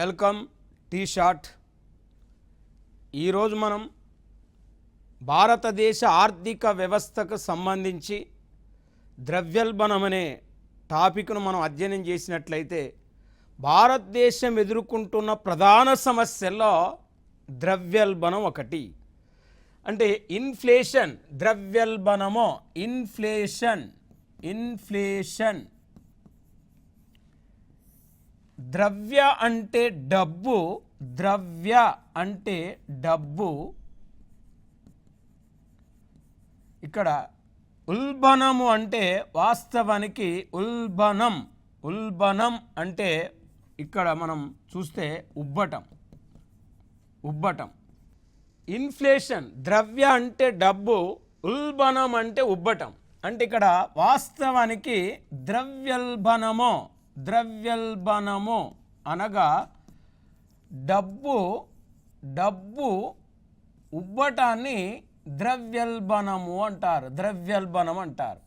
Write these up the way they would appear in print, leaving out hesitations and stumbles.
Welcome tea shot. ఈరోజు మనం భారతదేశ ఆర్థిక వ్యవస్థకు సంబంధించి ద్రవ్యోల్బణం అనే టాపిక్ను మనం అధ్యయనం చేసినట్లయితే భారతదేశం ఎదుర్కొంటున్న ప్రధాన సమస్యల్లో ద్రవ్యోల్బణం ఒకటి. అంటే ఇన్ఫ్లేషన్, ద్రవ్యోల్బణమో ఇన్ఫ్లేషన్. ద్రవ్య అంటే డబ్బు, ద్రవ్య అంటే డబ్బు. ఇక్కడ ఉల్బణము అంటే వాస్తవానికి ఉల్బణం అంటే ఇక్కడ మనం చూస్తే ఉబ్బటం. ఇన్ఫ్లేషన్, ద్రవ్య అంటే డబ్బు, ఉల్బణం అంటే ఉబ్బటం. అంటే ఇక్కడ వాస్తవానికి ద్రవ్యోల్బణము అనగా డబ్బు ఉబ్బటాన్ని ద్రవ్యోల్బణం అంటారు.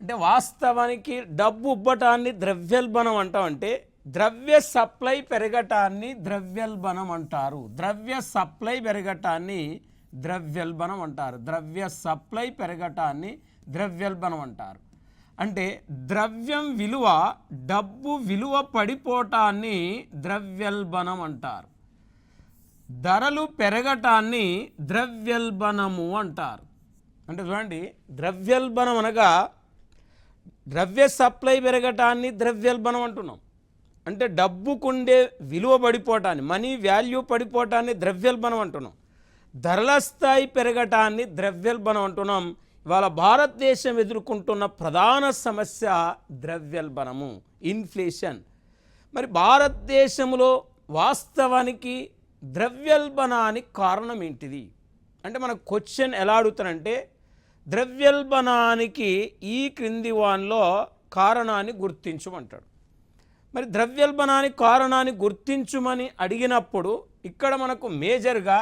అంటే వాస్తవానికి డబ్బు ఉబ్బటాన్ని ద్రవ్యోల్బణం అంటామంటే ద్రవ్య సప్లై పెరగటాన్ని ద్రవ్యోల్బణం అంటారు. ద్రవ్య సప్లై పెరగటాన్ని ద్రవ్యోల్బణం అంటారు. అంటే ద్రవ్యం విలువ, డబ్బు విలువ పడిపోవటాన్ని ద్రవ్యోల్బణం అంటారు. ధరలు పెరగటాన్ని ద్రవ్యోల్బణము అంటారు. అంటే చూడండి, ద్రవ్యోల్బణం అనగా ద్రవ్య సప్లై పెరగటాన్ని ద్రవ్యోల్బణం అంటున్నాం. అంటే డబ్బుకుండే విలువ పడిపోవటాన్ని, మనీ వాల్యూ పడిపోవటాన్ని ద్రవ్యోల్బణం అంటున్నాం. ధరల స్థాయి పెరగటాన్ని ద్రవ్యోల్బణం అంటున్నాం. ఇవాళ భారతదేశం ఎదుర్కొంటున్న ప్రధాన సమస్య ద్రవ్యోల్బణము, ఇన్ఫ్లేషన్. మరి భారతదేశంలో వాస్తవానికి ద్రవ్యోల్బణానికి కారణం ఏంటిది అంటే మన క్వశ్చన్ ఎలా అడుగుతారంటే ద్రవ్యోల్బణానికి ఈ క్రింది వానిలో కారణాన్ని గుర్తించమంటాడు. మరి ద్రవ్యోల్బణానికి కారణాన్ని గుర్తించమని అడిగినప్పుడు ఇక్కడ మనకు మేజర్గా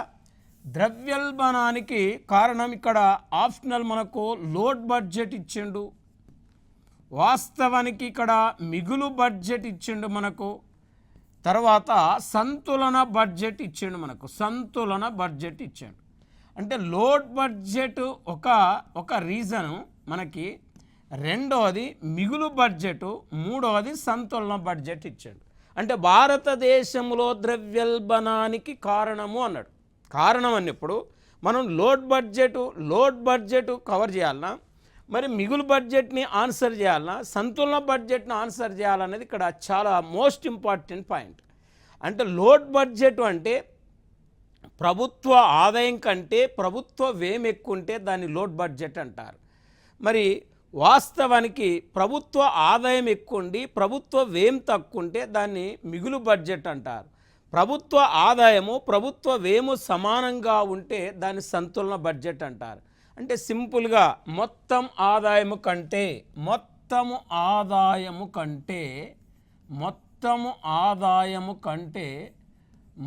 ద్రవ్యోల్బణానికి కారణం ఇక్కడ ఆప్షనల్ మనకు లోడ్ బడ్జెట్ ఇచ్చిండు, వాస్తవానికి ఇక్కడ మిగులు బడ్జెట్ ఇచ్చిండు మనకు, తర్వాత సంతులన బడ్జెట్ ఇచ్చిండు. అంటే లోడ్ బడ్జెట్ ఒక రీజను మనకి, రెండవది మిగులు బడ్జెట్, మూడవది సంతులన బడ్జెట్ ఇచ్చాడు. అంటే భారతదేశంలో ద్రవ్యోల్బణానికి కారణము అన్నాడు. కారణం అన్నప్పుడు మనం లోడ్ బడ్జెట్ కవర్ చేయాలన్నా, మరి మిగులు బడ్జెట్ని ఆన్సర్ చేయాలన్నా, సంతులన బడ్జెట్ని ఆన్సర్ చేయాలనేది ఇక్కడ చాలా మోస్ట్ ఇంపార్టెంట్ పాయింట్. అంటే లోడ్ బడ్జెట్ అంటే ప్రభుత్వ ఆదాయం కంటే ప్రభుత్వ వ్యయం ఎక్కువ ఉంటే దాన్ని లోడ్ బడ్జెట్ అంటారు. మరి వాస్తవానికి ప్రభుత్వ ఆదాయం ఎక్కువ ఉండి ప్రభుత్వ వ్యయం తక్కువ ఉంటే దాన్ని మిగులు బడ్జెట్ అంటారు. ప్రభుత్వ ఆదాయము ప్రభుత్వ వ్యయము సమానంగా ఉంటే దాన్ని సంతులన బడ్జెట్ అంటారు. అంటే సింపుల్గా మొత్తం ఆదాయము కంటే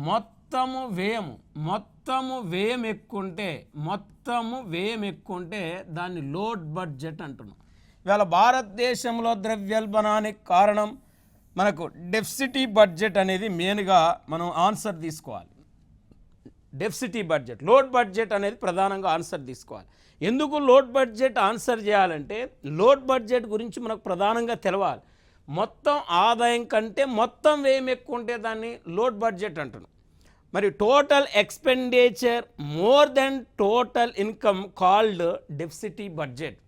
మొత్తము వ్యయం ఎక్కువంటే దాన్ని లోడ్ బడ్జెట్ అంటున్నాం. ఇవాళ భారతదేశంలో ద్రవ్యోల్బణానికి కారణం మనకు డెఫిసిటీ బడ్జెట్ అనేది మెయిన్గా మనం ఆన్సర్ తీసుకోవాలి. డెఫిసిటీ బడ్జెట్, లోడ్ బడ్జెట్ అనేది ప్రధానంగా ఆన్సర్ తీసుకోవాలి. ఎందుకు లోడ్ బడ్జెట్ ఆన్సర్ చేయాలంటే లోడ్ బడ్జెట్ గురించి మనకు ప్రధానంగా తెలవాలి. మొత్తం ఆదాయం కంటే మొత్తం వ్యయం ఎక్కువ ఉంటే దాన్ని లోడ్ బడ్జెట్ అంటున్నాం. మరి total expenditure more than total income called deficit budget.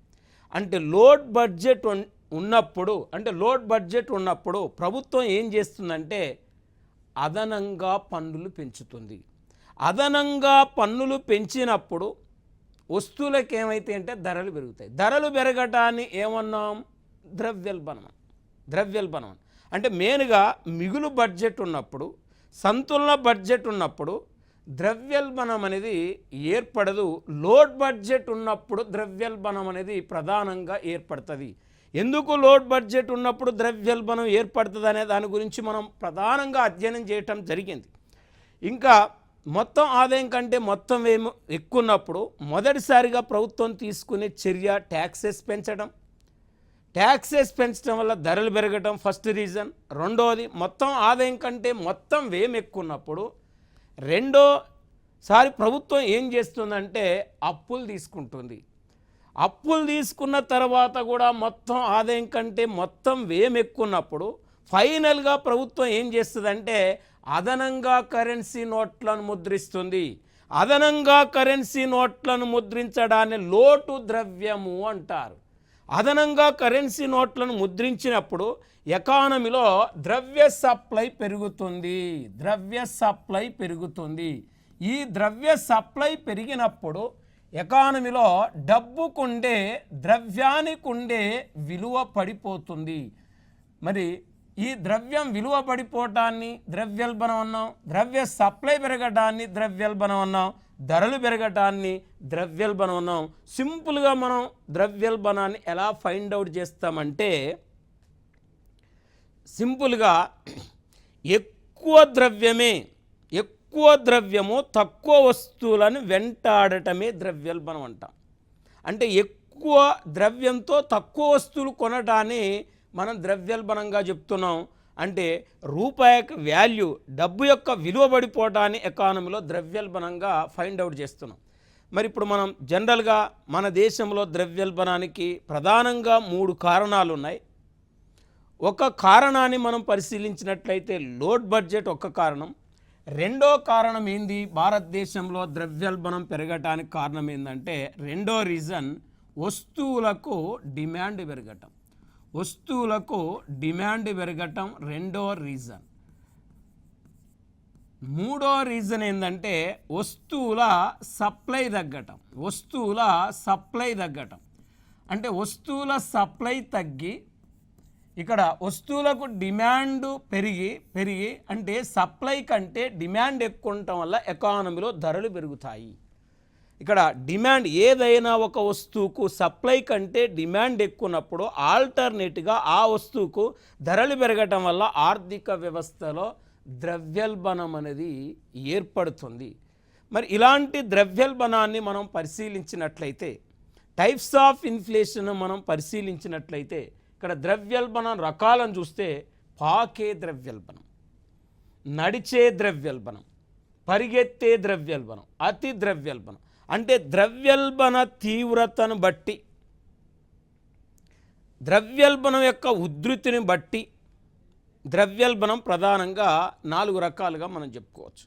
అంటే లోడ్ బడ్జెట్ ఉన్నప్పుడు ప్రభుత్వం ఏం చేస్తుందంటే అదనంగా పన్నులు పెంచుతుంది. అదనంగా పన్నులు పెంచినప్పుడు వస్తువులకు ఏమైతే అంటే ధరలు పెరుగుతాయి. ధరలు పెరగటాన్ని ఏమన్నాం? ద్రవ్యోల్బణం. అంటే మెయిన్గా మిగులు బడ్జెట్ ఉన్నప్పుడు, సంతులన బడ్జెట్ ఉన్నప్పుడు ద్రవ్యోల్బణం అనేది ఏర్పడదు. లోడ్ బడ్జెట్ ఉన్నప్పుడు ద్రవ్యోల్బణం అనేది ప్రధానంగా ఏర్పడుతుంది. ఎందుకు లోడ్ బడ్జెట్ ఉన్నప్పుడు ద్రవ్యోల్బణం ఏర్పడుతుంది అనే దాని గురించి మనం ప్రధానంగా అధ్యయనం చేయటం జరిగింది. ఇంకా మొత్తం ఆదాయం కంటే మొత్తం ఏమో ఎక్కువ ఉన్నప్పుడు మొదటిసారిగా ప్రభుత్వం తీసుకునే చర్య ట్యాక్సెస్ పెంచడం. ట్యాక్సెస్ పెంచడం వల్ల ధరలు పెరగటం ఫస్ట్ రీజన్. రెండోది మొత్తం ఆదాయం కంటే మొత్తం వ్యయం ఎక్కువ ఉన్నప్పుడు రెండోసారి ప్రభుత్వం ఏం చేస్తుందంటే అప్పులు తీసుకుంటుంది. అప్పులు తీసుకున్న తర్వాత కూడా మొత్తం ఆదాయం కంటే మొత్తం వ్యయం ఎక్కువ ఉన్నప్పుడు ఫైనల్గా ప్రభుత్వం ఏం చేస్తుందంటే అదనంగా కరెన్సీ నోట్లను ముద్రిస్తుంది. అదనంగా కరెన్సీ నోట్లను ముద్రించడాన్ని లోటు ద్రవ్యము అంటారు. అదనంగా కరెన్సీ నోట్లను ముద్రించినప్పుడు ఎకానమీలో ద్రవ్య సప్లై పెరుగుతుంది. ద్రవ్య సప్లై పెరుగుతుంది. ఈ ద్రవ్య సప్లై పెరిగినప్పుడు ఎకానమీలో డబ్బుకుండే ద్రవ్యానికి ఉండే విలువ పడిపోతుంది. మరి ఈ ద్రవ్యం విలువ పడిపోవటాన్ని ద్రవ్యోల్బణం అన్నాం. ద్రవ్య సప్లై పెరగటాన్ని ద్రవ్యోల్బణం అన్నాం. ధరలు పెరగటాన్ని ద్రవ్యోల్బణం అన్నాం. సింపుల్గా మనం ద్రవ్యోల్బణాన్ని ఎలా ఫైండ్ అవుట్ చేస్తామంటే సింపుల్గా ఎక్కువ ద్రవ్యము తక్కువ వస్తువులను వెంటాడటమే ద్రవ్యోల్బణం అంటాం. అంటే ఎక్కువ ద్రవ్యంతో తక్కువ వస్తువులు కొనటాన్ని మనం ద్రవ్యోల్బణంగా చెప్తున్నాం. అంటే రూపాయికి వాల్యూ, డబ్బు యొక్క విలువ పడిపోవటాన్ని ఎకానమీలో ద్రవ్యోల్బణంగా ఫైండ్ అవుట్ చేస్తున్నాం. మరి ఇప్పుడు మనం జనరల్గా మన దేశంలో ద్రవ్యోల్బణానికి ప్రధానంగా 3 కారణాలు ఉన్నాయి. ఒక కారణాన్ని మనం పరిశీలించినట్లయితే లోడ్ బడ్జెట్ ఒక కారణం. రెండో కారణం ఏంది? భారతదేశంలో ద్రవ్యోల్బణం పెరగటానికి కారణం ఏంటంటే రెండో రీజన్ వస్తువులకు డిమాండ్ పెరగటం. వస్తువులకు డిమాండ్ పెరగటం రెండో రీజన్. మూడో రీజన్ ఏంటంటే వస్తువుల సప్లై తగ్గటం. వస్తువుల సప్లై తగ్గటం అంటే వస్తువుల సప్లై తగ్గి ఇక్కడ వస్తువులకు డిమాండ్ పెరిగి అంటే సప్లై కంటే డిమాండ్ ఎక్కువ ఉండటం వల్ల ఎకానమీలో ధరలు పెరుగుతాయి. ఇక్కడ డిమాండ్ ఏదైనా ఒక వస్తువుకు సప్లై కంటే డిమాండ్ ఎక్కువన్నప్పుడు ఆల్టర్నేట్గా ఆ వస్తువుకు ధరలు పెరగటం వల్ల ఆర్థిక వ్యవస్థలో ద్రవ్యోల్బణం అనేది ఏర్పడుతుంది. మరి ఇలాంటి ద్రవ్యోల్బణాన్ని మనం పరిశీలించినట్లయితే టైప్స్ ఆఫ్ ఇన్ఫ్లేషన్ మనం పరిశీలించినట్లయితే ఇక్కడ ద్రవ్యోల్బణం రకాలను చూస్తే పాకే ద్రవ్యోల్బణం, నడిచే ద్రవ్యోల్బణం, పరిగెత్తే ద్రవ్యోల్బణం, అతి ద్రవ్యోల్బణం. అంటే ద్రవ్యోల్బణ తీవ్రతను బట్టి, ద్రవ్యోల్బణం యొక్క ఉధృతిని బట్టి ద్రవ్యోల్బణం ప్రధానంగా 4 రకాలుగా మనం చెప్పుకోవచ్చు.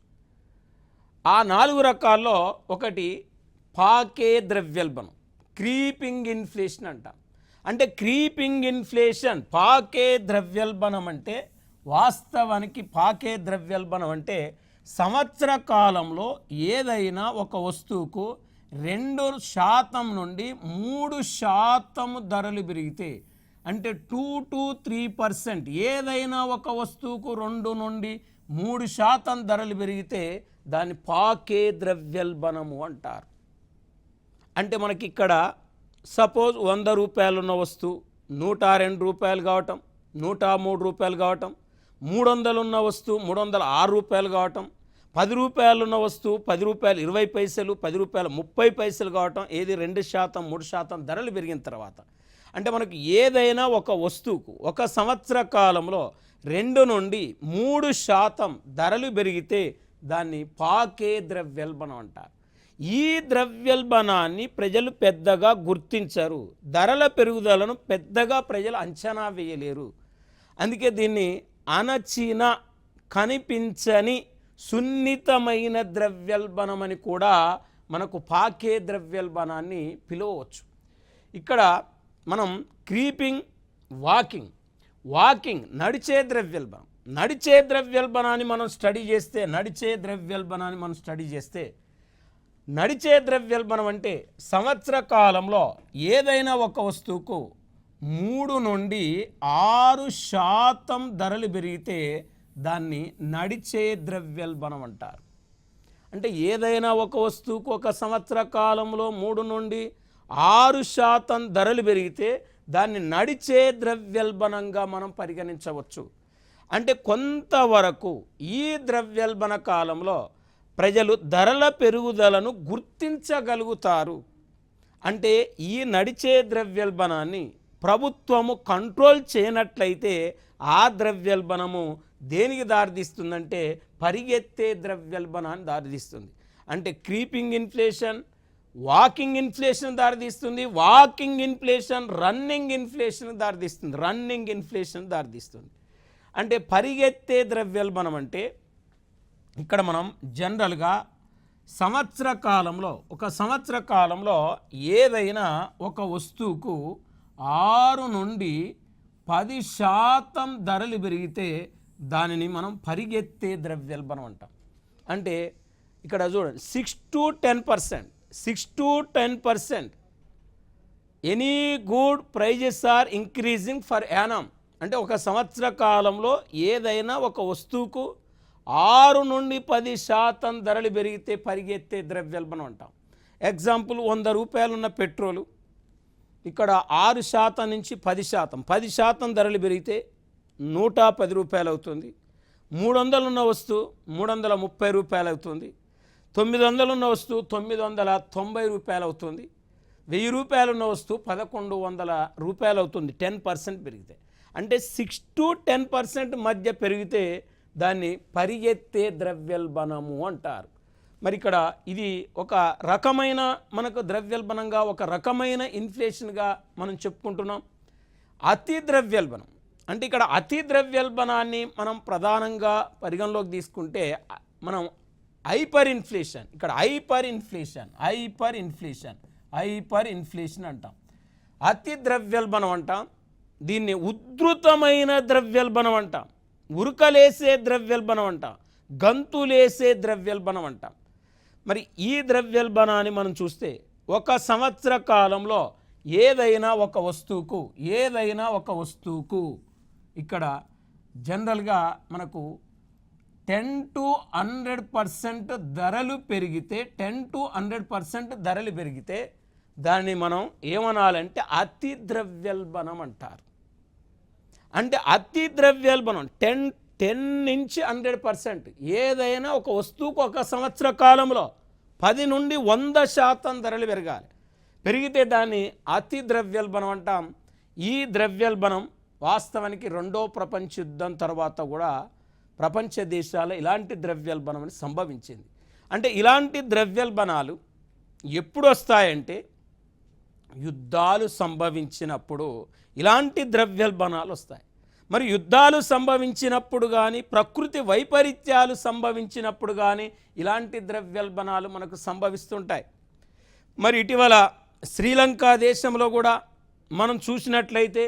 ఆ 4 రకాల్లో ఒకటి పాకే ద్రవ్యోల్బణం, క్రీపింగ్ ఇన్ఫ్లేషన్ అంటాం. అంటే క్రీపింగ్ ఇన్ఫ్లేషన్, పాకే ద్రవ్యోల్బణం అంటే వాస్తవానికి పాకే ద్రవ్యోల్బణం అంటే సంవత్సర కాలంలో ఏదైనా ఒక వస్తువుకు 2% నుండి 3% ధరలు పెరిగితే అంటే 2 to 3% ఏదైనా ఒక వస్తువుకు 2 నుండి 3% ధరలు పెరిగితే దాన్ని పాకే ద్రవ్యోల్బణము అంటారు. అంటే మనకి ఇక్కడ సపోజ్ 100 రూపాయలు ఉన్న వస్తువు 102 రూపాయలు కావటం, 103 రూపాయలు కావటం, 300 ఉన్న వస్తువు 306 రూపాయలు కావటం, 10 రూపాయలు ఉన్న వస్తువు 10 రూపాయలు 20 పైసలు, 10 రూపాయలు 30 పైసలు కావటం. ఏది 2%, 3% ధరలు పెరిగిన తర్వాత అంటే మనకు ఏదైనా ఒక వస్తువుకు ఒక సంవత్సర కాలంలో 2 నుండి 3% ధరలు పెరిగితే దాన్ని పాకే ద్రవ్యోల్బణం అంటారు. ఈ ద్రవ్యోల్బణాన్ని ప్రజలు పెద్దగా గుర్తించరు. ధరల పెరుగుదలను పెద్దగా ప్రజలు అంచనా వేయలేరు. అందుకే దీన్ని అణచిన, కనిపించని, సున్నితమైన ద్రవ్యోల్బణం అని కూడా మనకు పాకే ద్రవ్యోల్బణాన్ని పిలవచ్చు. ఇక్కడ మనం క్రీపింగ్, వాకింగ్ నడిచే ద్రవ్యోల్బణం. నడిచే ద్రవ్యోల్బణాన్ని మనం స్టడీ చేస్తే నడిచే ద్రవ్యోల్బణం అంటే సంవత్సర కాలంలో ఏదైనా ఒక వస్తువుకు 3 నుండి 6% ధరలు పెరిగితే దాన్ని నడిచే ద్రవ్యోల్బణం అంటారు. అంటే ఏదైనా ఒక వస్తువుకు ఒక సంవత్సర కాలంలో 3 నుండి 6% ధరలు పెరిగితే దాన్ని నడిచే ద్రవ్యోల్బణంగా మనం పరిగణించవచ్చు. అంటే కొంతవరకు ఈ ద్రవ్యోల్బణ కాలంలో ప్రజలు ధరల పెరుగుదలను గుర్తించగలుగుతారు. అంటే ఈ నడిచే ద్రవ్యోల్బణాన్ని ప్రభుత్వము కంట్రోల్ చేయనట్లయితే ఆ ద్రవ్యోల్బణము దేనికి దారితీస్తుందంటే పరిగెత్తే ద్రవ్యోల్బణాన్ని దారితీస్తుంది. అంటే క్రీపింగ్ ఇన్ఫ్లేషన్, వాకింగ్ ఇన్ఫ్లేషన్ దారితీస్తుంది. వాకింగ్ ఇన్ఫ్లేషన్ రన్నింగ్ ఇన్ఫ్లేషన్ దారితీస్తుంది. రన్నింగ్ ఇన్ఫ్లేషన్ దారితీస్తుంది. అంటే పరిగెత్తే ద్రవ్యోల్బణం అంటే ఇక్కడ మనం జనరల్గా సంవత్సర కాలంలో ఏదైనా ఒక వస్తువుకు 6 నుండి 10% ధరలు పెరిగితే దానిని మనం పరిగెత్తే ద్రవ్యోల్బణం అంటాం. అంటే ఇక్కడ చూడండి 6 to 10% any good prices are increasing for annum. అంటే ఒక సంవత్సర కాలంలో ఏదైనా ఒక వస్తువుకు 6 నుండి 10% ధరలు పెరిగితే పరిగెత్తే ద్రవ్యోల్బణం అంటాం. ఎగ్జాంపుల్ 100 రూపాయలు ఉన్న పెట్రోలు ఇక్కడ 6% నుంచి 10% ధరలు పెరిగితే 110 రూపాయలు అవుతుంది. 300 ఉన్న వస్తువు 330 రూపాయలు అవుతుంది. 900 ఉన్న వస్తువు 990 రూపాయలు అవుతుంది. 1000 రూపాయలు ఉన్న వస్తువు 1100 రూపాయలు అవుతుంది. 10% పెరిగితే అంటే 6 to 10% మధ్య పెరిగితే దాన్ని పరిగెత్తే ద్రవ్యోల్బణము అంటారు. మరి ఇక్కడ ఇది ఒక రకమైన మనకు ద్రవ్యోల్బణంగా, ఒక రకమైన ఇన్ఫ్లేషన్గా మనం చెప్పుకుంటున్నాం. అతి ద్రవ్యోల్బణం అంటే ఇక్కడ అతి ద్రవ్యోల్బణాన్ని మనం ప్రధానంగా పరిగణలోకి తీసుకుంటే మనం హైపర్ ఇన్ఫ్లేషన్ అంటాం. అతి ద్రవ్యోల్బణం అంటాం. దీన్ని ఉధృతమైన ద్రవ్యోల్బణం అంటాం. ఉరకలేసే ద్రవ్యోల్బణం అంటాం. గంతులేసే ద్రవ్యోల్బణం అంటాం. మరి ఈ ద్రవ్యోల్బణాన్ని మనం చూస్తే ఒక సంవత్సర కాలంలో ఏదైనా ఒక వస్తువుకు ఇక్కడ జనరల్గా మనకు 10 to 100% ధరలు పెరిగితే దాన్ని మనం ఏమనాలంటే అతి ద్రవ్యోల్బణం అంటారు. అంటే అతి ద్రవ్యోల్బణం 10 నుంచి 100%. ఏదైనా ఒక వస్తువుకు ఒక సంవత్సర కాలంలో 10 నుండి 100% ధరలు పెరిగితే దాన్ని అతి ద్రవ్యోల్బణం అంటాం. ఈ ద్రవ్యోల్బణం వాస్తవానికి 2వ ప్రపంచ యుద్ధం తర్వాత కూడా ప్రపంచ దేశాల్లో ఇలాంటి ద్రవ్యోల్బణం సంభవించింది. అంటే ఇలాంటి ద్రవ్యోల్బణాలు ఎప్పుడు వస్తాయంటే యుద్ధాలు సంభవించినప్పుడు ఇలాంటి ద్రవ్యోల్బణాలు వస్తాయి. మరి యుద్ధాలు సంభవించినప్పుడు కానీ, ప్రకృతి వైపరీత్యాలు సంభవించినప్పుడు కానీ ఇలాంటి ద్రవ్యోల్బణాలు మనకు సంభవిస్తుంటాయి. మరి ఇటీవల శ్రీలంక దేశంలో కూడా మనం చూసినట్లయితే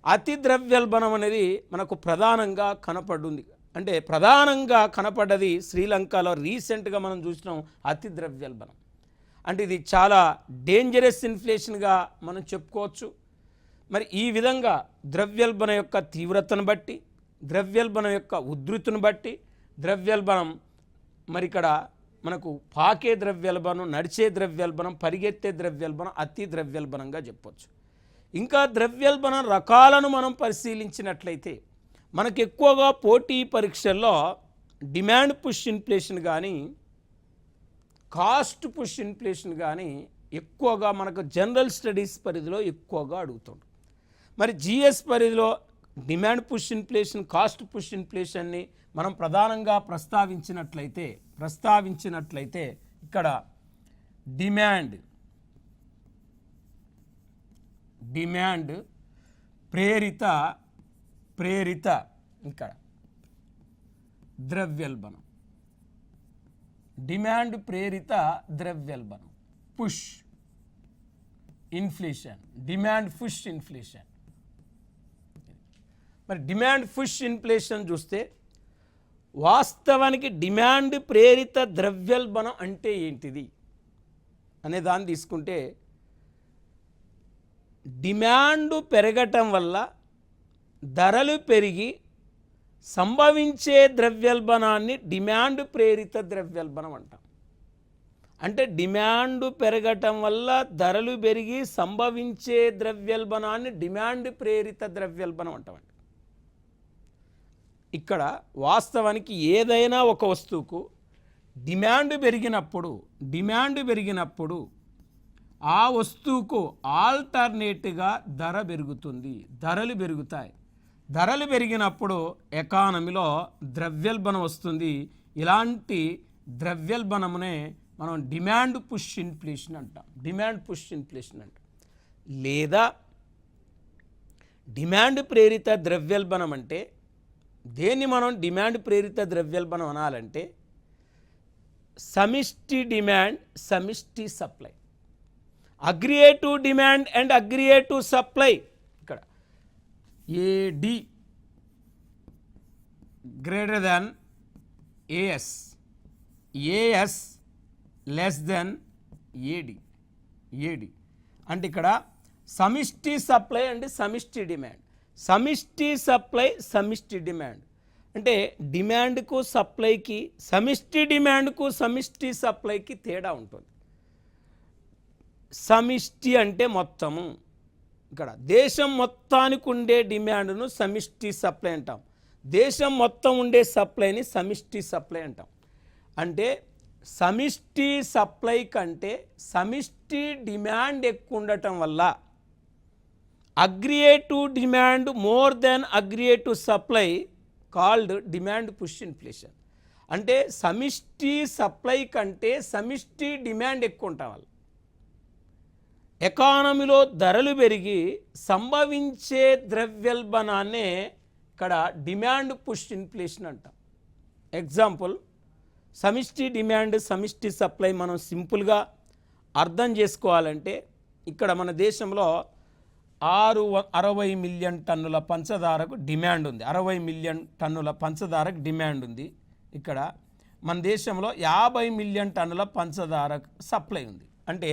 అతి ద్రవ్యోల్బణం అనేది మనకు ప్రధానంగా కనపడింది. అంటే ప్రధానంగా కనపడ్డది శ్రీలంకలో రీసెంట్గా మనం చూసినాం అతి ద్రవ్యోల్బణం. అంటే ఇది చాలా డేంజరస్ ఇన్ఫ్లేషన్గా మనం చెప్పుకోవచ్చు. మరి ఈ విధంగా ద్రవ్యోల్బణం యొక్క తీవ్రతను బట్టి, ద్రవ్యోల్బణం యొక్క ఉధృతిని బట్టి ద్రవ్యోల్బణం మరి ఇక్కడ మనకు పాకే ద్రవ్యోల్బణం, నడిచే ద్రవ్యోల్బణం, పరిగెత్తే ద్రవ్యోల్బణం, అతి ద్రవ్యోల్బణంగా చెప్పవచ్చు. ఇంకా ద్రవ్యోల్బణం రకాలను మనం పరిశీలించినట్లయితే మనకు ఎక్కువగా పోటీ పరీక్షల్లో డిమాండ్ పుష్ ఇన్ఫ్లేషన్ కానీ, కాస్ట్ పుష్ ఇన్ఫ్లేషన్ కానీ ఎక్కువగా మనకు జనరల్ స్టడీస్ పరిధిలో ఎక్కువగా అడుగుతుంది. మరి జిఎస్ పరిధిలో demand push inflation, cost push ఇన్ఫ్లేషన్ని మనం ప్రధానంగా ప్రస్తావించినట్లయితే ఇక్కడ డిమాండ్ ప్రేరిత ఇక్కడ ద్రవ్యోల్బణం, డిమాండ్ ప్రేరిత ద్రవ్యోల్బణం, push inflation, demand push inflation. మరి డిమాండ్ పుష్ ఇన్ఫ్లేషన్ చూస్తే వాస్తవానికి డిమాండ్ ప్రేరిత ద్రవ్యోల్బణం అంటే ఏంటిది అనే దాన్ని తీసుకుంటే, డిమాండ్ పెరగటం వల్ల ధరలు పెరిగి సంభవించే ద్రవ్యోల్బణాన్ని డిమాండ్ ప్రేరిత ద్రవ్యోల్బణం అంటాం. అంటే డిమాండ్ పెరగటం వల్ల ధరలు పెరిగి సంభవించే ద్రవ్యోల్బణాన్ని డిమాండ్ ప్రేరిత ద్రవ్యోల్బణం అంటామండి. ఇక్కడ వాస్తవానికి ఏదైనా ఒక వస్తువుకు డిమాండ్ పెరిగినప్పుడు ఆ వస్తువుకు ఆల్టర్నేట్గా ధర పెరుగుతుంది, ధరలు పెరుగుతాయి. ధరలు పెరిగినప్పుడు ఎకానమీలో ద్రవ్యోల్బణం వస్తుంది. ఇలాంటి ద్రవ్యోల్బణమునే మనం డిమాండ్ పుష్ ఇన్ఫ్లేషన్ అంటాం. డిమాండ్ పుష్ ఇన్ఫ్లేషన్ అంటాం. లేదా డిమాండ్ ప్రేరిత ద్రవ్యోల్బణం అంటే దేన్ని మనం డిమాండ్ ప్రేరిత ద్రవ్యోల్బణం అనాలంటే సమిష్టి డిమాండ్, సమిష్టి supply, aggregative demand and aggregative supply. ఇక్కడ AD greater than AS, AS less than AD. AD అంటే ఇక్కడ సమిష్టి సప్లై అంటే సమిష్టి డిమాండ్, సమిష్టి సప్లై సమిష్టి డిమాండ్. అంటే డిమాండ్కు సప్లైకి, సమిష్టి డిమాండ్కు సమిష్టి సప్లైకి తేడా ఉంటుంది. సమిష్టి అంటే మొత్తము. ఇక్కడ దేశం మొత్తానికి ఉండే డిమాండ్ను సమిష్టి సప్లై అంటాం, దేశం మొత్తం ఉండే సప్లైని సమిష్టి సప్లై అంటాం. అంటే సమిష్టి సప్లై కంటే సమిష్టి డిమాండ్ ఎక్కువ ఉండటం వల్ల aggregative demand more than aggregative supply called demand push inflation. అంటే సమిష్టి సప్లై కంటే సమిష్టి డిమాండ్ ఎక్కువ ఉండటం వల్ల ఎకానమీలో ధరలు పెరిగి సంభవించే ద్రవ్యోల్బణాన్నే ఇక్కడ డిమాండ్ పుష్ ఇన్ఫ్లేషన్ అంటాం. ఎగ్జాంపుల్, సమిష్టి డిమాండ్, సమిష్టి సప్లై మనం సింపుల్గా అర్థం చేసుకోవాలంటే ఇక్కడ మన దేశంలో 60 మిలియన్ టన్నుల పంచదారకు డిమాండ్ ఉంది. 60 మిలియన్ టన్నుల పంచదారకు డిమాండ్ ఉంది. ఇక్కడ మన దేశంలో 50 మిలియన్ టన్నుల పంచదారకు సప్లై ఉంది. అంటే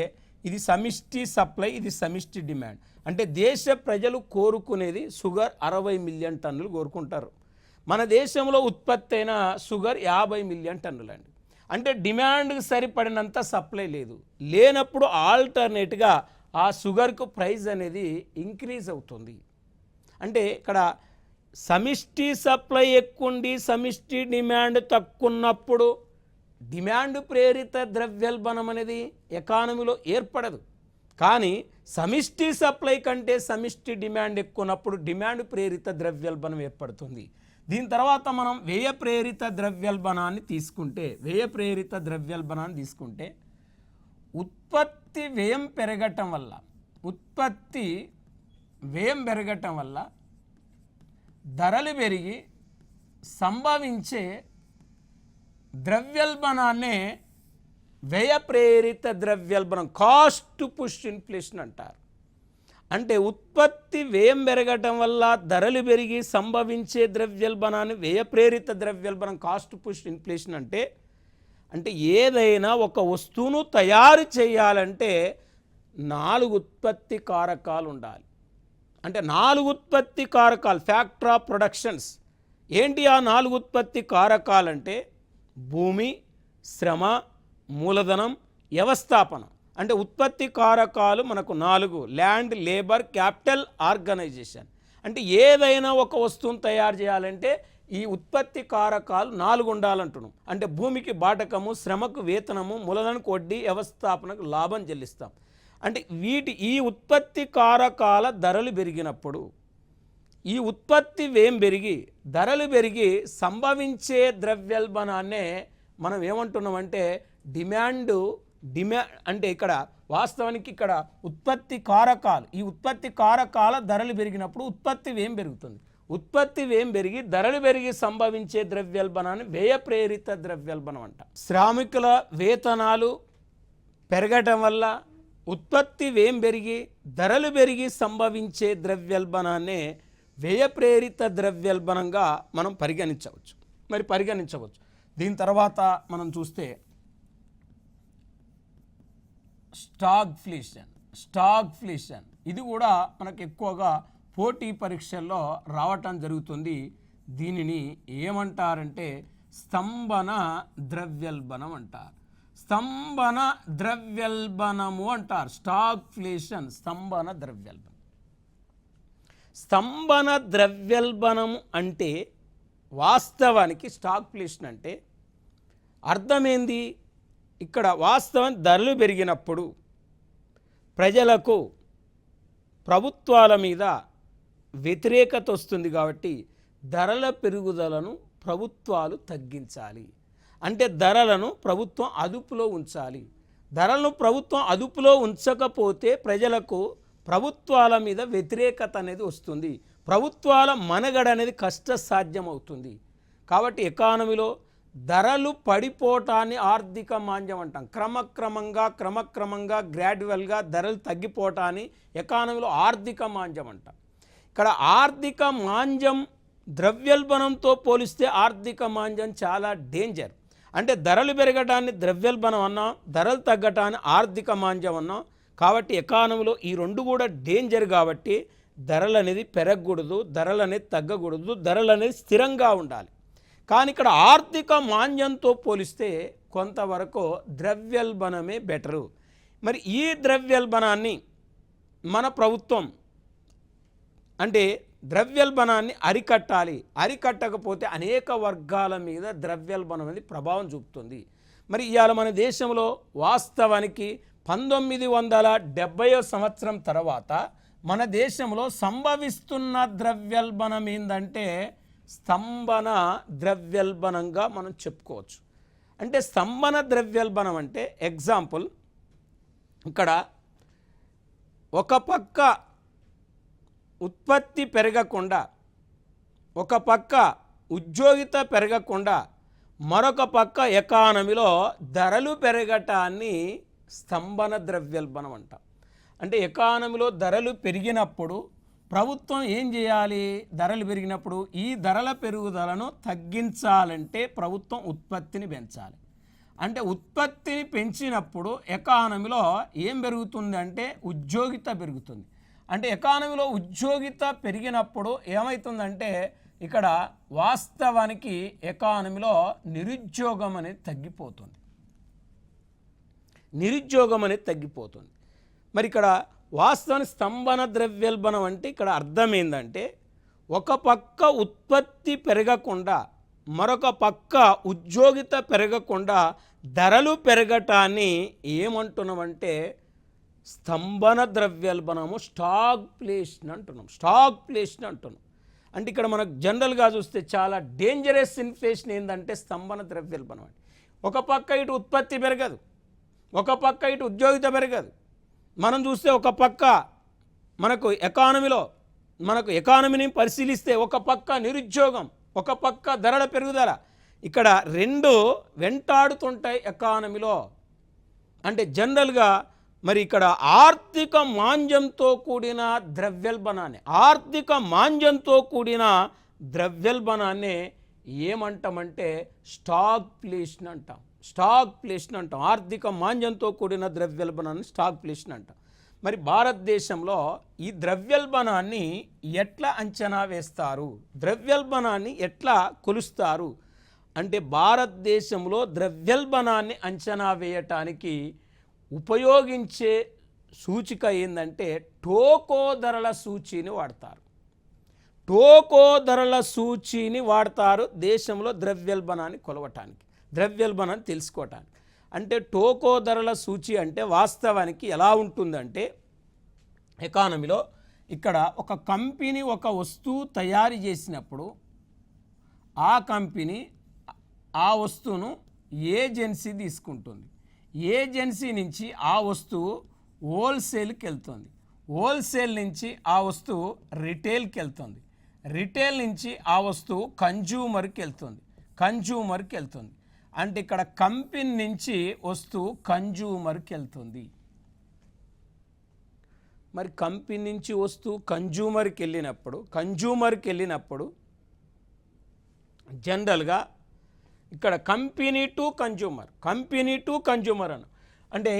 ఇది సమిష్టి సప్లై, ఇది సమిష్టి డిమాండ్. అంటే దేశ ప్రజలు కోరుకునేది షుగర్ 60 మిలియన్ టన్నులు కోరుకుంటారు. మన దేశంలో ఉత్పత్తి అయిన షుగర్ 50 మిలియన్ టన్నులు అండి. అంటే డిమాండ్కి సరిపడినంత సప్లై లేదు. లేనప్పుడు ఆల్టర్నేట్గా ఆ షుగర్కు ప్రైస్ అనేది ఇంక్రీజ్ అవుతుంది. అంటే ఇక్కడ సమిష్టి సప్లై ఎక్కువ ఉండి సమిష్టి డిమాండ్ తక్కువ ఉన్నప్పుడు డిమాండ్ ప్రేరిత ద్రవ్యోల్బణం అనేది ఎకానమీలో ఏర్పడదు. కానీ సమిష్టి సప్లై కంటే సమిష్టి డిమాండ్ ఎక్కువ ఉన్నప్పుడు డిమాండ్ ప్రేరిత ద్రవ్యోల్బణం ఏర్పడుతుంది. దీని తర్వాత మనం వ్యయ ప్రేరిత ద్రవ్యోల్బణాన్ని తీసుకుంటే, వ్యయ ప్రేరిత ద్రవ్యోల్బణాన్ని తీసుకుంటే ఉత్పత్తి వ్యయం పెరగటం వల్ల, ఉత్పత్తి వ్యయం పెరగటం వల్ల ధరలు పెరిగి సంభవించే ద్రవ్యోల్బణాన్నే వ్యయ ప్రేరిత ద్రవ్యోల్బణం, కాస్ట్ పుష్ ఇన్ఫ్లేషన్ అంటారు. అంటే ఉత్పత్తి వ్యయం పెరగటం వల్ల ధరలు పెరిగి సంభవించే ద్రవ్యోల్బణాన్ని వ్యయ ప్రేరిత ద్రవ్యోల్బణం, కాస్ట్ పుష్ ఇన్ఫ్లేషన్ అంటే ఏదైనా ఒక వస్తువును తయారు చేయాలంటే 4 ఉత్పత్తి కారకాలు ఉండాలి. అంటే 4 ఉత్పత్తి కారకాలు, ఫ్యాక్టర్ ఆఫ్ ప్రొడక్షన్స్. ఏంటి ఆ 4 ఉత్పత్తి కారకాలంటే భూమి, శ్రమ, మూలధనం, వ్యవస్థాపనం. అంటే ఉత్పత్తి కారకాలు మనకు 4: ల్యాండ్, లేబర్, క్యాపిటల్, ఆర్గనైజేషన్. అంటే ఏదైనా ఒక వస్తువును తయారు చేయాలంటే ఈ ఉత్పత్తి కారకాలు 4 ఉండాలంటున్నాం. అంటే భూమికి బాటకము, శ్రమకు వేతనము, మూలధనకు వడ్డీ, వ్యవస్థాపనకు లాభం చెల్లిస్తాం. అంటే ఈ ఉత్పత్తి కారకాల ధరలు పెరిగినప్పుడు, ఈ ఉత్పత్తి వ్యయం పెరిగి ధరలు పెరిగి సంభవించే ద్రవ్యోల్బణాన్నే మనం ఏమంటున్నామంటే డిమాండ్ అంటే ఇక్కడ వాస్తవానికి ఇక్కడ ఉత్పత్తి కారకాలు, ఈ ఉత్పత్తి కారకాల ధరలు పెరిగినప్పుడు ఉత్పత్తి వ్యయం పెరుగుతుంది. ఉత్పత్తి వ్యయం పెరిగి ధరలు పెరిగి సంభవించే ద్రవ్యోల్బణాన్ని వ్యయ ప్రేరిత ద్రవ్యోల్బణం అంట. శ్రామికుల వేతనాలు పెరగటం వల్ల ఉత్పత్తి వ్యయం పెరిగి ధరలు పెరిగి సంభవించే ద్రవ్యోల్బణాన్నే వ్యయ ప్రేరిత ద్రవ్యోల్బణంగా మనం పరిగణించవచ్చు. దీని తర్వాత మనం చూస్తే స్టాగ్ఫ్లేషన్. ఇది కూడా మనకు ఎక్కువగా పోటీ పరీక్షల్లో రావటం జరుగుతుంది. దీనిని ఏమంటారంటే స్తంభన ద్రవ్యోల్బణం అంటారు. స్తంభన ద్రవ్యోల్బణము అంటారు. స్టాగ్ఫ్లేషన్, స్తంభన ద్రవ్యోల్బణం. స్తంభన ద్రవ్యోల్బణం అంటే వాస్తవానికి స్టాగ్ఫ్లేషన్ అంటే అర్థమేంది? ఇక్కడ వాస్తవం ధరలు పెరిగినప్పుడు ప్రజలకు ప్రభుత్వాల మీద వ్యతిరేకత వస్తుంది కాబట్టి ధరల పెరుగుదలను ప్రభుత్వాలు తగ్గించాలి. అంటే ధరలను ప్రభుత్వం అదుపులో ఉంచాలి. ధరలను ప్రభుత్వం అదుపులో ఉంచకపోతే ప్రజలకు ప్రభుత్వాల మీద వ్యతిరేకత అనేది వస్తుంది. ప్రభుత్వాల మనుగడ అనేది కష్టసాధ్యం అవుతుంది. కాబట్టి ఎకానమీలో ధరలు పడిపోవటాన్ని ఆర్థిక మాంద్యం అంటాం. క్రమక్రమంగా గ్రాడ్యువల్గా ధరలు తగ్గిపోవటాన్ని ఎకానమీలో ఆర్థిక మాంద్యం అంటాం. ఇక్కడ ఆర్థిక మాంద్యం ద్రవ్యోల్బణంతో పోలిస్తే ఆర్థిక మాంద్యం చాలా డేంజర్. అంటే ధరలు పెరగటాన్ని ద్రవ్యోల్బణం అన్నాం, ధరలు తగ్గటాన్ని ఆర్థిక మాంద్యం అన్నాం. కాబట్టి ఎకానమీలో ఈ రెండు కూడా డేంజర్. కాబట్టి ధరలు అనేది పెరగకూడదు, ధరలు అనేది తగ్గకూడదు, ధరలు అనేది స్థిరంగా ఉండాలి. కానీ ఇక్కడ ఆర్థిక మాంద్యంతో పోలిస్తే కొంతవరకు ద్రవ్యోల్బణమే బెటరు. మరి ఈ ద్రవ్యోల్బణాన్ని మన ప్రభుత్వం అంటే ద్రవ్యోల్బణాన్ని అరికట్టాలి. అరికట్టకపోతే అనేక వర్గాల మీద ద్రవ్యోల్బణం అనేది ప్రభావం చూపుతుంది. మరి ఇవాళ మన దేశంలో వాస్తవానికి 1970 సంవత్సరం తర్వాత మన దేశంలో సంభవిస్తున్న ద్రవ్యోల్బణం ఏంటంటే స్తంభన ద్రవ్యోల్బణంగా మనం చెప్పుకోవచ్చు. అంటే స్తంభన ద్రవ్యోల్బణం అంటే ఎగ్జాంపుల్, ఇక్కడ ఒక పక్క ఉత్పత్తి పెరగకుండా, ఒక పక్క ఉద్యోగిత పెరగకుండా, మరొక పక్క ఎకానమీలో ధరలు పెరగటాన్ని స్తంభన ద్రవ్యోల్బణం అంటాం. అంటే ఎకానమీలో ధరలు పెరిగినప్పుడు ప్రభుత్వం ఏం చేయాలి? ధరలు పెరిగినప్పుడు ఈ ధరల పెరుగుదలను తగ్గించాలంటే ప్రభుత్వం ఉత్పత్తిని పెంచాలి. అంటే ఉత్పత్తిని పెంచినప్పుడు ఎకానమీలో ఏం పెరుగుతుంది అంటే ఉద్యోగిత పెరుగుతుంది. అంటే ఎకానమీలో ఉద్యోగిత పెరిగినప్పుడు ఏమవుతుందంటే ఇక్కడ వాస్తవానికి ఎకానమీలో నిరుద్యోగం అనేది తగ్గిపోతుంది. మరి ఇక్కడ వాస్తవానికి స్తంభన ద్రవ్యోల్బణం అంటే ఇక్కడ అర్థం ఏంటంటే ఒక పక్క ఉత్పత్తి పెరగకుండా, మరొక పక్క ఉద్యోగిత పెరగకుండా ధరలు పెరగటాన్ని ఏమంటున్నామంటే స్తంభన ద్రవ్యోల్బణము, స్టాగ్ఫ్లేషన్ అంటున్నాం. అంటే ఇక్కడ మనకు జనరల్గా చూస్తే చాలా డేంజరస్ ఇన్ఫ్లేషన్ ఏంటంటే స్తంభన ద్రవ్యోల్బణం. అంటే ఒక పక్క ఇటు ఉత్పత్తి పెరగదు, ఒక పక్క ఇటు ఉద్యోగిత పెరగదు. మనం చూస్తే ఒక పక్క మనకు ఎకానమీని పరిశీలిస్తే ఒక పక్క నిరుద్యోగం, ఒక పక్క ధరల పెరుగుదల, ఇక్కడ రెండు వెంటాడుతుంటాయి ఎకానమీలో. అంటే జనరల్గా మరి ఇక్కడ ఆర్థిక మాంద్యంతో కూడిన ద్రవ్యోల్బణాన్ని ఏమంటామంటే స్టాగ్ఫ్లేషన్ అంటాం. ఆర్థిక మాంద్యంతో కూడిన ద్రవ్యోల్బణాన్ని స్టాగ్ఫ్లేషన్ అంటాం. మరి భారతదేశంలో ఈ ద్రవ్యోల్బణాన్ని ఎట్లా అంచనా వేస్తారు? ద్రవ్యోల్బణాన్ని ఎట్లా కొలుస్తారు అంటే భారతదేశంలో ద్రవ్యోల్బణాన్ని అంచనా వేయటానికి ఉపయోగించే సూచిక ఏంటంటే టోకో ధరల సూచీని వాడతారు దేశంలో ద్రవ్యోల్బణాన్ని కొలవటానికి, ద్రవ్యోల్బణాన్ని తెలుసుకోవటానికి. అంటే టోకో ధరల సూచి అంటే వాస్తవానికి ఎలా ఉంటుందంటే ఎకానమీలో ఇక్కడ ఒక కంపెనీ ఒక వస్తువు తయారు చేసినప్పుడు ఆ కంపెనీ ఆ వస్తువును ఏజెన్సీ తీసుకుంటుంది. ఏజెన్సీ నుంచి ఆ వస్తువు హోల్సేల్కి వెళ్తుంది, హోల్సేల్ నుంచి ఆ వస్తువు రిటైల్కి వెళ్తుంది, రిటైల్ నుంచి ఆ వస్తువు కన్జ్యూమర్కి వెళ్తుంది. అంటే ఇక్కడ కంపెనీ నుంచి వస్తువు కన్జ్యూమర్కి వెళ్తుంది. మరి కంపెనీ నుంచి వస్తువు కన్జ్యూమర్కి వెళ్ళినప్పుడు జనరల్గా ఇక్కడ కంపెనీ టు కన్జ్యూమర్ అని అంటే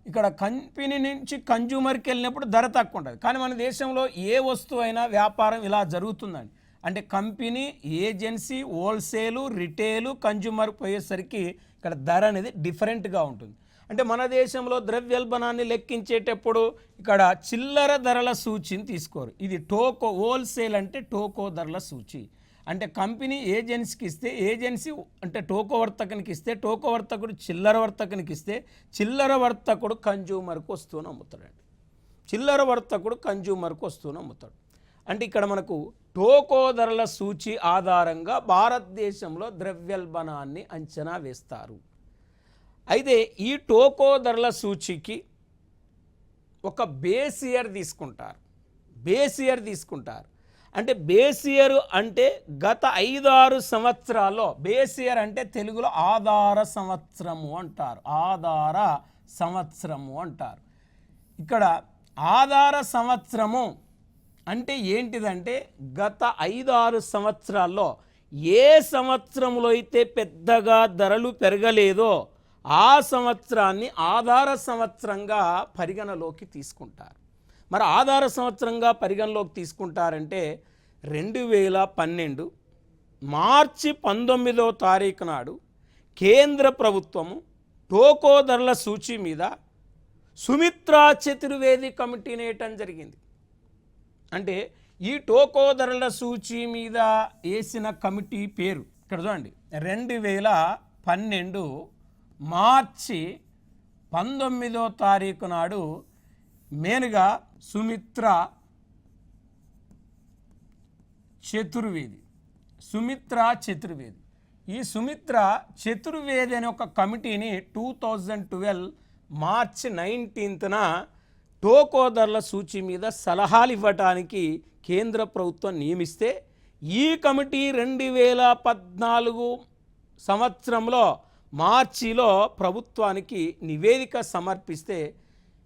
ఇక్కడ కంపెనీ నుంచి కన్జ్యూమర్కి వెళ్ళినప్పుడు ధర తక్కువ ఉంటుంది. కానీ మన దేశంలో ఏ వస్తువు అయినా వ్యాపారం ఇలా జరుగుతుందండి. అంటే company, agency, wholesale, retail, consumer పోయేసరికి ఇక్కడ ధర అనేది డిఫరెంట్గా ఉంటుంది. అంటే మన దేశంలో ద్రవ్యోల్బణాన్ని లెక్కించేటప్పుడు ఇక్కడ చిల్లర ధరల సూచిని తీసుకోరు. ఇది హోల్సేల్ అంటే టోకో ధరల సూచి. అంటే కంపెనీ ఏజెన్సీకి ఇస్తే ఏజెన్సీ అంటే టోకో వర్తకునికి ఇస్తే టోకో వర్తకుడు చిల్లర వర్తకునికి ఇస్తే చిల్లర వర్తకుడు కన్జ్యూమర్కి వస్తూనే అమ్ముతాడండి. చిల్లర వర్తకుడు కన్జ్యూమర్కి వస్తూనే అమ్ముతాడు. అంటే ఇక్కడ మనకు టోకో ధరల సూచి ఆధారంగా భారతదేశంలో ద్రవ్యోల్బణాన్ని అంచనా వేస్తారు. అయితే ఈ టోకో ధరల సూచికి ఒక బేస్ ఇయర్ తీసుకుంటారు. అంటే బేస్ ఇయర్ అంటే గత 5-6 సంవత్సరాల్లో, బేస్ ఇయర్ అంటే తెలుగులో ఆధార సంవత్సరము అంటారు. ఇక్కడ ఆధార సంవత్సరము అంటే ఏంటిదంటే గత 5-6 సంవత్సరాల్లో ఏ సంవత్సరంలో అయితే పెద్దగా ధరలు పెరగలేదో ఆ సంవత్సరాన్ని ఆధార సంవత్సరంగా పరిగణలోకి తీసుకుంటారు. మరి ఆధార సంవత్సరంగా పరిగణలోకి తీసుకుంటారంటే 2012 మార్చి 19వ తారీఖు నాడు కేంద్ర ప్రభుత్వము టోకో ధరల సూచి మీద సుమిత్రా చతుర్వేది కమిటీని వేయటం జరిగింది. అంటే ఈ టోకో ధరల సూచి మీద వేసిన కమిటీ పేరు ఇక్కడ చూడండి, 2012 మార్చి 19వ తారీఖు నాడు మెయిన్గా సుమిత్రా చతుర్వేది. ఈ సుమిత్రా చతుర్వేది అనే ఒక కమిటీని 2012 మార్చి 19న టోకో ధరల సూచి మీద సలహాలు ఇవ్వటానికి కేంద్ర ప్రభుత్వం నియమిస్తే ఈ కమిటీ 2014 సంవత్సరంలో మార్చిలో ప్రభుత్వానికి నివేదిక సమర్పిస్తే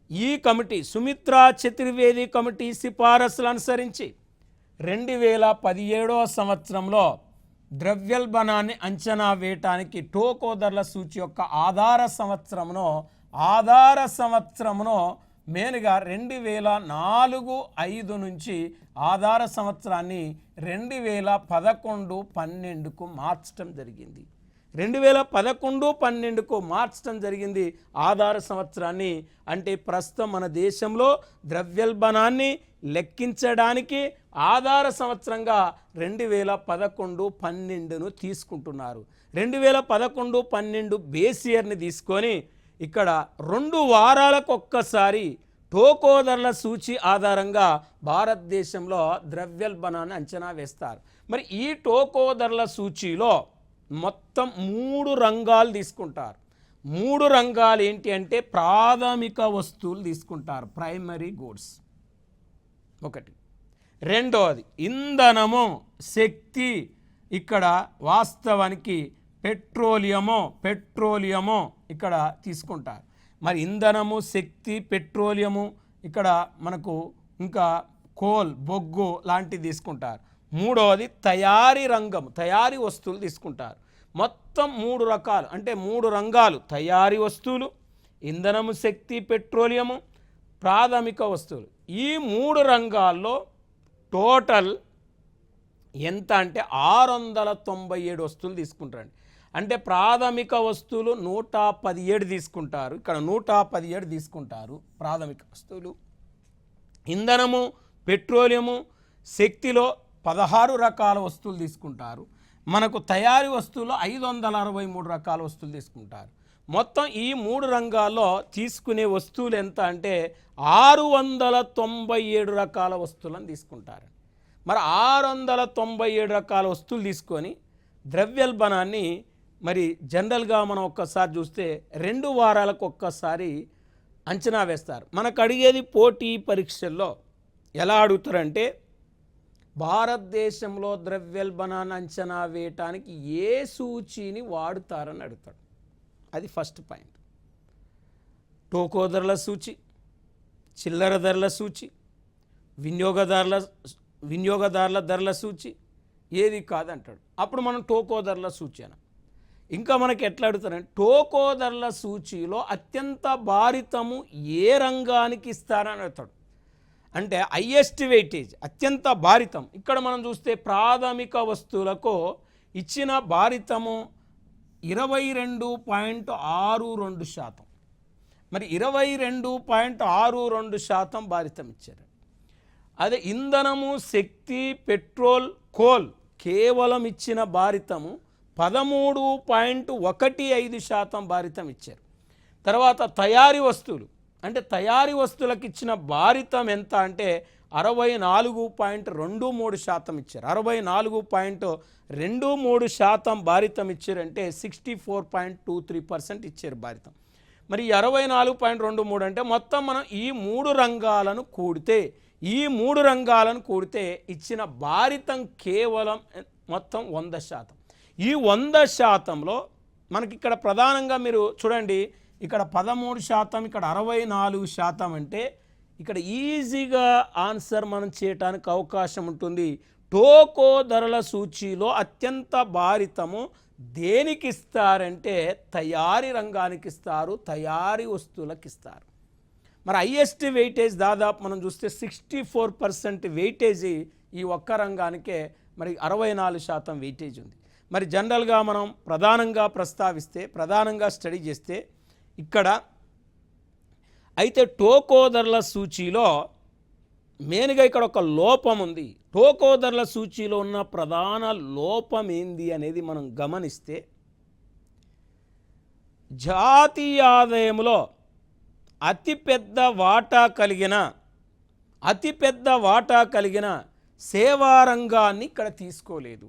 ఈ కమిటీ సుమిత్రా చతుర్వేది కమిటీ సిఫారసులు అనుసరించి 2017వ సంవత్సరంలో ద్రవ్యోల్బణాన్ని అంచనా వేయటానికి టోకో ధరల సూచి యొక్క ఆధార సంవత్సరమును మెయిన్గా 2004-05 నుంచి ఆధార సంవత్సరాన్ని 2011-12కు మార్చడం జరిగింది. 2011-12కు మార్చడం జరిగింది ఆధార సంవత్సరాన్ని. అంటే ప్రస్తుతం మన దేశంలో ద్రవ్యోల్బణాన్ని లెక్కించడానికి ఆధార సంవత్సరంగా 2011-12ను తీసుకుంటున్నారు. 2011-12 బేస్ ఇయర్ని తీసుకొని ఇక్కడ 2 వారాలకు ఒక్కసారి టోకో ధరల సూచి ఆధారంగా భారతదేశంలో ద్రవ్యోల్బణాన్ని అంచనా వేస్తారు. మరి ఈ టోకో ధరల సూచిలో మొత్తం 3 రంగాలు తీసుకుంటారు. 3 రంగాలు ఏంటి అంటే ప్రాథమిక వస్తువులు తీసుకుంటారు, ప్రైమరీ గూడ్స్ ఒకటి. రెండోది ఇంధనము, శక్తి. ఇక్కడ వాస్తవానికి పెట్రోలియము ఇక్కడ తీసుకుంటారు. మరి ఇంధనము, శక్తి, పెట్రోలియము, ఇక్కడ మనకు ఇంకా కోల్, బొగ్గు లాంటివి తీసుకుంటారు. మూడవది తయారీ రంగం, తయారీ వస్తువులు తీసుకుంటారు. మొత్తం 3 రకాలు అంటే 3 రంగాలు: తయారీ వస్తువులు, ఇంధనము, శక్తి, పెట్రోలియము, ప్రాథమిక వస్తువులు. ఈ 3 రంగాల్లో టోటల్ ఎంత అంటే 697 వస్తువులు తీసుకుంటారండి. అంటే ప్రాథమిక వస్తువులు 117 తీసుకుంటారు. ఇక్కడ 117 తీసుకుంటారు ప్రాథమిక వస్తువులు. ఇంధనము, పెట్రోలియము, శక్తిలో 16 రకాల వస్తువులు తీసుకుంటారు. మనకు తయారీ వస్తువులు 563 రకాల వస్తువులు తీసుకుంటారు. మొత్తం ఈ 3 రంగాల్లో తీసుకునే వస్తువులు ఎంత అంటే 697 రకాల వస్తువులను తీసుకుంటారు. మరి 697 రకాల వస్తువులు తీసుకొని ద్రవ్యోల్బణాన్ని మరి జనరల్గా మనం ఒక్కసారి చూస్తే 2 వారాలకు ఒక్కసారి అంచనా వేస్తారు. మనకు అడిగేది పోటీ పరీక్షల్లో ఎలా అడుగుతారంటే భారతదేశంలో ద్రవ్యోల్బణాన్ని అంచనా వేయటానికి ఏ సూచీని వాడుతారని అడుగుతాడు. అది ఫస్ట్ పాయింట్. టోకో ధరల సూచి, చిల్లర ధరల సూచి, వినియోగదారుల ధరల సూచి ఏది కాదంటాడు. అప్పుడు మనం టోకో ధరల సూచి అన. ఇంకా మనకి ఎట్లా అడుగుతారంటే టోకో ధరల సూచీలో అత్యంత భారితము ఏ రంగానికి ఇస్తారని అడుగుతాడు. అంటే హైయెస్ట్ వెయిటేజ్, అత్యంత భారితం. ఇక్కడ మనం చూస్తే ప్రాథమిక వస్తువులకు ఇచ్చిన భారితము 22.62%. మరి 22.62% భారితం ఇచ్చారు. అదే ఇంధనము, శక్తి, పెట్రోల్, కోల్ కేవలం ఇచ్చిన భారితము 13.15% భారితం ఇచ్చారు. తర్వాత తయారీ వస్తువులు అంటే తయారీ వస్తువులకు ఇచ్చిన భారితం ఎంత అంటే 64.23% ఇచ్చారు. 64.23% భారితం ఇచ్చారంటే 64.23% ఇచ్చారు భారితం. మరి 64.23 అంటే మొత్తం మనం ఈ మూడు రంగాలను కూడితే ఇచ్చిన భారితం కేవలం మొత్తం 100%. ఈ 100%లో మనకి ఇక్కడ ప్రధానంగా మీరు చూడండి, ఇక్కడ 13%, ఇక్కడ 64% అంటే ఇక్కడ ఈజీగా ఆన్సర్ మనం చేయడానికి అవకాశం ఉంటుంది. టోకో ధరల సూచీలో అత్యంత భారితము దేనికి ఇస్తారంటే తయారీ రంగానికి ఇస్తారు, తయారీ వస్తువులకు ఇస్తారు. మరి హైయెస్ట్ వెయిటేజ్ దాదాపు మనం చూస్తే 64% వెయిటేజీ ఈ ఒక్క రంగానికే మరి 64% వెయిటేజ్ ఉంది. మరి జనరల్గా మనం ప్రధానంగా స్టడీ చేస్తే ఇక్కడ అయితే టోకో ధరల సూచీలో మెయిన్గా ఇక్కడ ఒక లోపం ఉంది. టోకో ధరల సూచీలో ఉన్న ప్రధాన లోపం ఏంది అనేది మనం గమనిస్తే, జాతీయ ఆదాయంలో అతిపెద్ద వాటా కలిగిన సేవా రంగాన్ని ఇక్కడ తీసుకోలేదు.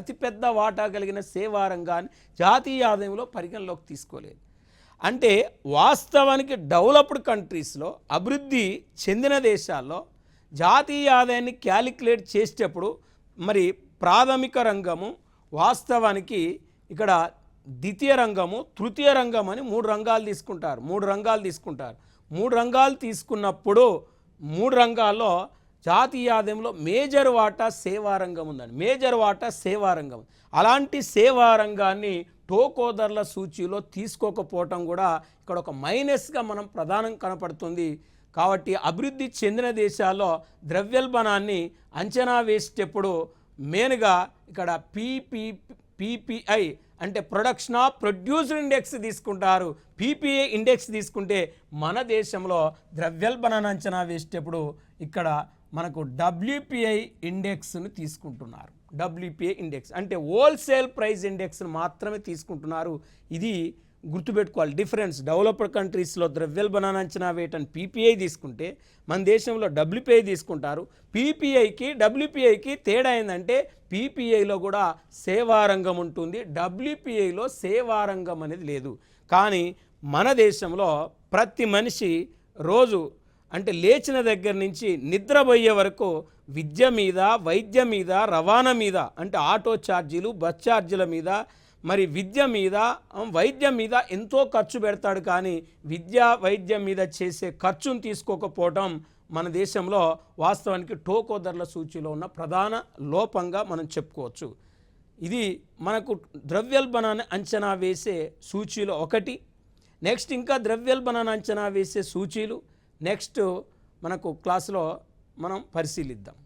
అతిపెద్ద వాటా కలిగిన సేవా రంగాన్ని జాతీయ ఆదాయంలో పరిగణలోకి తీసుకోలేదు. అంటే వాస్తవానికి డెవలప్డ్ కంట్రీస్లో, అభివృద్ధి చెందిన దేశాల్లో జాతీయ ఆదాయాన్ని క్యాలిక్యులేట్ చేసేటప్పుడు మరి ప్రాథమిక రంగము, వాస్తవానికి ఇక్కడ ద్వితీయ రంగము, తృతీయ రంగం అని మూడు రంగాలు తీసుకుంటారు. మూడు రంగాలు తీసుకున్నప్పుడు మూడు రంగాల్లో జాతీయ ఆదాయంలో మేజర్ వాటా సేవా రంగం ఉందండి. అలాంటి సేవా రంగాన్ని టోకో ధరల సూచీలో తీసుకోకపోవటం కూడా ఇక్కడ ఒక మైనస్గా మనం ప్రధానం కనపడుతుంది. కాబట్టి అభివృద్ధి చెందిన దేశాల్లో ద్రవ్యోల్బణాన్ని అంచనా వేసేటప్పుడు మెయిన్గా ఇక్కడ పీపీఐ అంటే ప్రొడక్షన్ ఆఫ్ ప్రొడ్యూస్డ్ ఇండెక్స్ తీసుకుంటారు. పీపీఐ ఇండెక్స్ తీసుకుంటే మన దేశంలో ద్రవ్యోల్బణాన్ని అంచనా వేసేటప్పుడు ఇక్కడ మనకు డబ్ల్యూపీఐ ఇండెక్స్ను తీసుకుంటున్నారు. డబ్ల్యూపీఐ ఇండెక్స్ అంటే హోల్సేల్ ప్రైస్ ఇండెక్స్ను మాత్రమే తీసుకుంటున్నారు. ఇది గుర్తుపెట్టుకోవాలి డిఫరెన్స్. డెవలప్డ్ కంట్రీస్లో ద్రవ్యోల్బణాన్ని అంచనా వేయటం పీపీఐ తీసుకుంటే మన దేశంలో డబ్ల్యూపీఐ తీసుకుంటారు. డబ్ల్యూపీఐకి తేడా ఏంటంటే పీపీఐలో కూడా సేవారంగం ఉంటుంది, డబ్ల్యూపీఐలో సేవారంగం అనేది లేదు. కానీ మన దేశంలో ప్రతి మనిషి రోజు అంటే లేచిన దగ్గర నుంచి నిద్రపోయే వరకు విద్య మీద, వైద్యం మీద, రవాణా మీద అంటే ఆటో ఛార్జీలు, బస్ ఛార్జీల మీద, మరి విద్య మీద, వైద్యం మీద ఎంతో ఖర్చు పెడతాడు. కానీ విద్యా వైద్యం మీద చేసే ఖర్చును తీసుకోకపోవటం మన దేశంలో వాస్తవానికి టోకో ధరల సూచీలో ఉన్న ప్రధాన లోపంగా మనం చెప్పుకోవచ్చు. ఇది మనకు ద్రవ్యోల్బణాన్ని అంచనా వేసే సూచీలో ఒకటి. నెక్స్ట్ ఇంకా ద్రవ్యోల్బణాన్ని అంచనా వేసే సూచీలు నెక్స్ట్ మనకు క్లాసులో మనం పరిశీలిద్దాం.